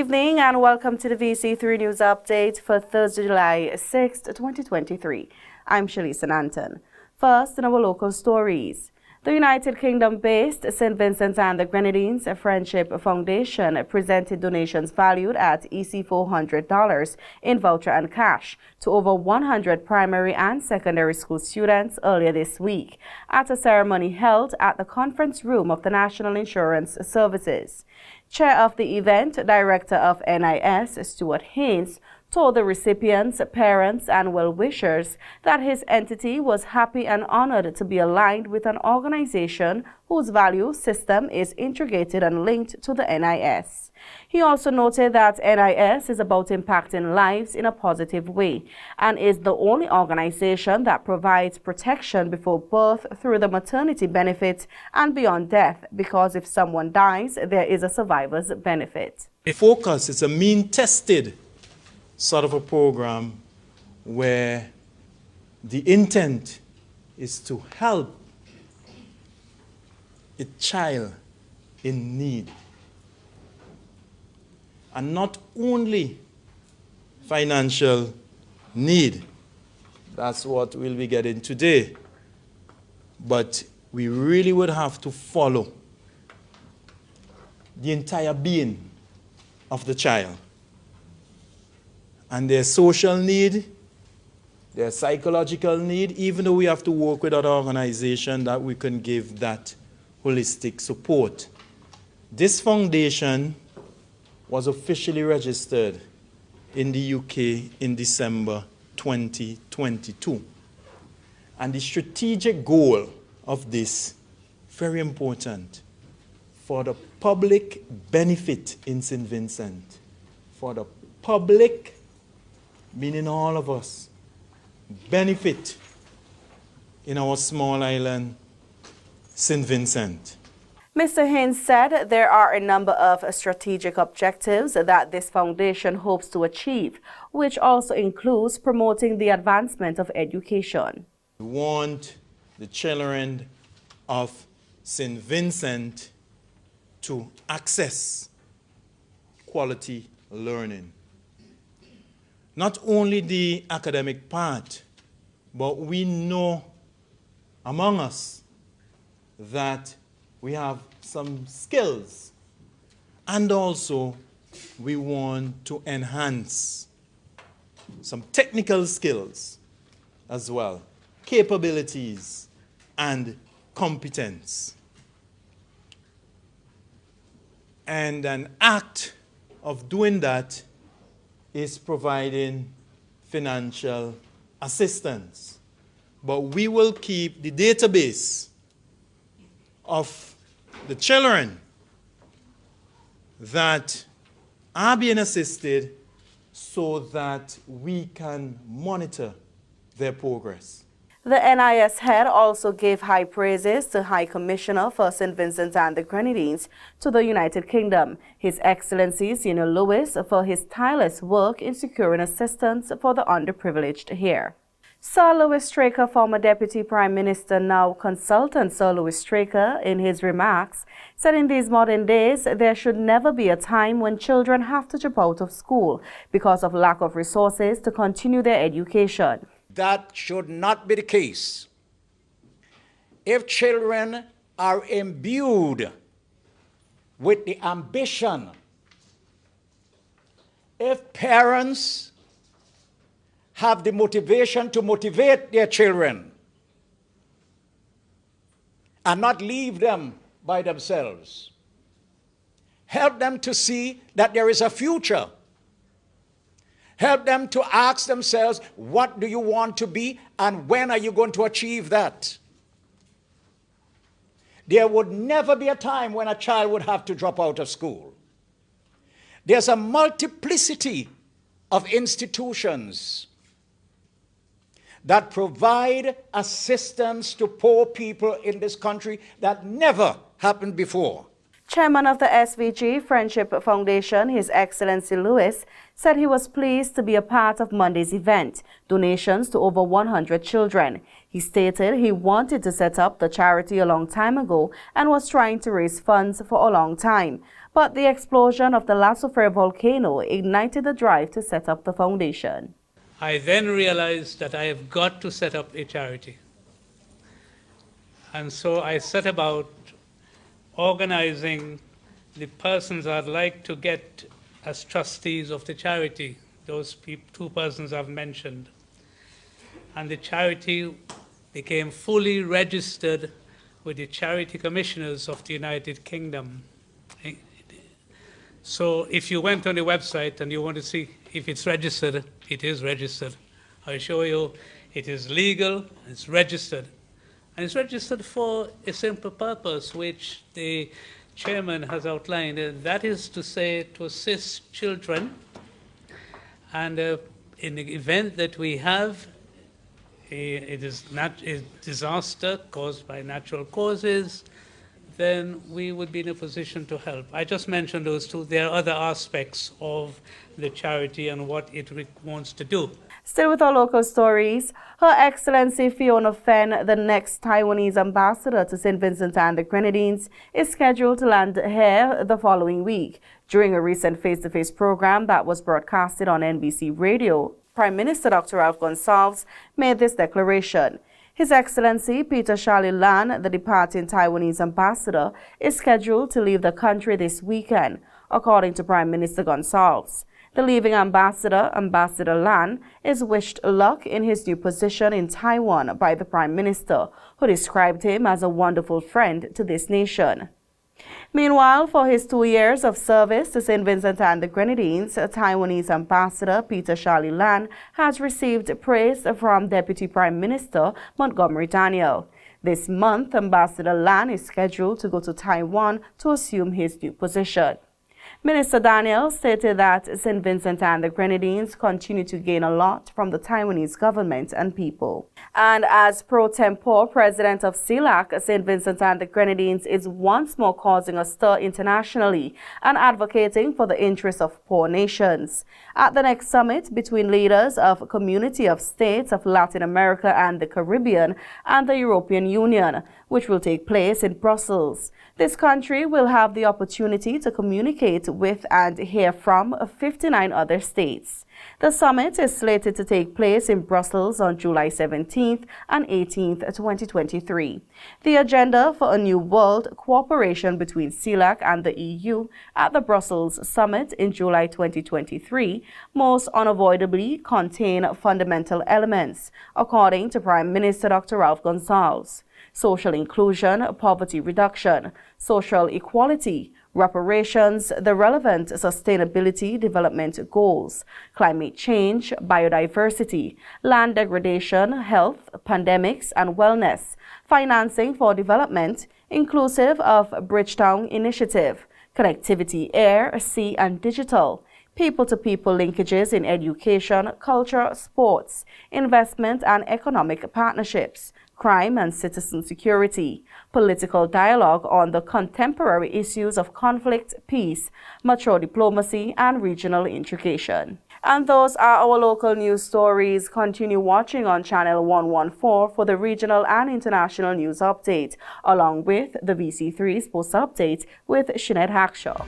evening and welcome to the VC3 News Update for Thursday, July 6th, 2023. I'm Shalisa Nanton. First, in our local stories. The United Kingdom-based St. Vincent and the Grenadines Friendship Foundation presented donations valued at $400 in voucher and cash to over 100 primary and secondary school students earlier this week at a ceremony held at the conference room of the National Insurance Services. Chair of the event, Director of NIS, Stuart Haynes, told the recipients, parents, and well-wishers that his entity was happy and honored to be aligned with an organization whose value system is integrated and linked to the NIS. He also noted that NIS is about impacting lives in a positive way and is the only organization that provides protection before birth through the maternity benefit and beyond death, because if someone dies, there is a survivor's benefit. A focus is a mean-tested sort of a program where the intent is to help a child in need. And not only financial need, that's what we'll be getting today, but we really would have to follow the entire being of the child. And their social need, their psychological need, even though we have to work with other organizations that we can give that holistic support. This foundation was officially registered in the UK in December 2022. And the strategic goal of this, very important, for the public benefit in St. Vincent, for the public, meaning all of us, benefit in our small island, St. Vincent. Mr. Haynes said there are a number of strategic objectives that this foundation hopes to achieve, which also includes promoting the advancement of education. We want the children of St. Vincent to access quality learning. Not only the academic part, but we know among us that we have some skills, and also we want to enhance some technical skills as well, capabilities and competence. And an act of doing that is providing financial assistance. But we will keep the database of the children that are being assisted so that we can monitor their progress. The NIS head also gave high praises to High Commissioner for St. Vincent and the Grenadines to the United Kingdom, His Excellency Senior Lewis, for his tireless work in securing assistance for the underprivileged here. Sir Louis Straker, former Deputy Prime Minister, now consultant Sir Louis Straker, in his remarks, said in these modern days there should never be a time when children have to drop out of school because of lack of resources to continue their education. That should not be the case. If children are imbued with the ambition, if parents have the motivation to motivate their children and not leave them by themselves, help them to see that there is a future. Help them to ask themselves, what do you want to be and when are you going to achieve that? There would never be a time when a child would have to drop out of school. There's a multiplicity of institutions that provide assistance to poor people in this country that never happened before. Chairman of the SVG Friendship Foundation, His Excellency Lewis, said he was pleased to be a part of Monday's event, donations to over 100 children. He stated he wanted to set up the charity a long time ago and was trying to raise funds for a long time. But the explosion of the La Soufrière volcano ignited the drive to set up the foundation. I then realized that I have got to set up a charity. And so I set about organizing the persons I'd like to get as trustees of the charity, those two persons I've mentioned. And the charity became fully registered with the charity commissioners of the United Kingdom. So if you went on the website and you want to see if it's registered, it is registered. I assure you it is legal, it's registered. And it's registered for a simple purpose, which the chairman has outlined, and that is to say, to assist children. And in the event that we have it is not a disaster caused by natural causes, then we would be in a position to help. I just mentioned those two. There are other aspects of the charity and what it wants to do. Still with our local stories, Her Excellency Fiona Fenn, the next Taiwanese ambassador to St. Vincent and the Grenadines, is scheduled to land here the following week. During a recent face-to-face program that was broadcasted on NBC Radio, Prime Minister Dr. Ralph Gonsalves made this declaration. His Excellency Peter Charlie Lam, the departing Taiwanese ambassador, is scheduled to leave the country this weekend, according to Prime Minister Gonsalves. The leaving ambassador, Ambassador Lam, is wished luck in his new position in Taiwan by the Prime Minister, who described him as a wonderful friend to this nation. Meanwhile, for his 2 years of service to St. Vincent and the Grenadines, Taiwanese Ambassador Peter Charlie Lam has received praise from Deputy Prime Minister Montgomery Daniel. This month, Ambassador Lam is scheduled to go to Taiwan to assume his new position. Minister Daniel stated that St. Vincent and the Grenadines continue to gain a lot from the Taiwanese government and people. And as pro tempore president of CELAC, St. Vincent and the Grenadines is once more causing a stir internationally and advocating for the interests of poor nations. At the next summit between leaders of Community of States of Latin America and the Caribbean and the European Union, which will take place in Brussels, this country will have the opportunity to communicate with and hear from 59 other states. The summit is slated to take place in Brussels on July 17th and 18th, 2023. The agenda for a new world cooperation between CELAC and the EU at the Brussels summit in July 2023 most unavoidably contain fundamental elements, according to Prime Minister Dr. Ralph Gonsalves: social inclusion, poverty reduction, social equality, reparations, the relevant sustainability development goals, climate change, biodiversity, land degradation, health, pandemics and wellness, financing for development, inclusive of Bridgetown Initiative, connectivity air, sea and digital, people-to-people linkages in education, culture, sports, investment and economic partnerships, crime and citizen security, political dialogue on the contemporary issues of conflict, peace, mature diplomacy, and regional integration. And those are our local news stories. Continue watching on Channel 114 for the regional and international news update, along with the VC3 Sports Update with Sinead Hackshaw.